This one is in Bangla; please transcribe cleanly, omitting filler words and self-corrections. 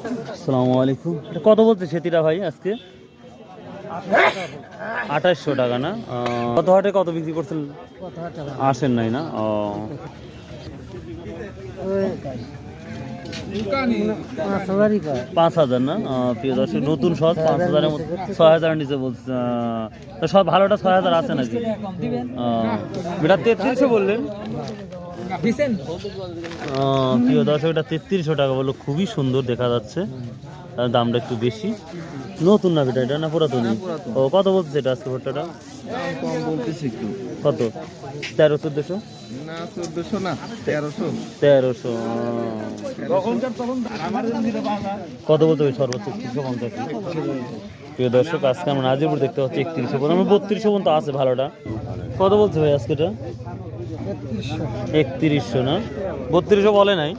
আসসালামু আলাইকুম। এটা কত বলছে সেতিটা ভাই আজকে? 2800 টাকা না? কত হাটে কত বিক্রি করছেন? আসেন নাই না? 5000 না? প্রিয় দর্শক, নতুন সহজ 5000-এর মধ্যে 6000-এর নিচে বলছে। তো সব ভালোটা 6000 আছে নাকি? এটা 3300 বললেন। প্রিয় দর্শক, এটা 3300 টাকা বললো। খুবই সুন্দর দেখা যাচ্ছে, দামটা একটু বেশি। নতুন না বেটা, এটা না পুরাতন? ও, কত বলছে এটা আজকে ভুট্টাটা? কত? 1300-1400? না 1400 না 1300। 1300। কত বলতে হবে সর্বোচ্চ? 350। প্রিয় দর্শক, আজকে আমরা নাজিরপুর দেখতে পাচ্ছি 3100 পর্যন্ত। 3200 পর্যন্ত আছে ভালোটা। কত বলছে ভাই আজকে এটা? 3100 না? 3200 বলে নাই?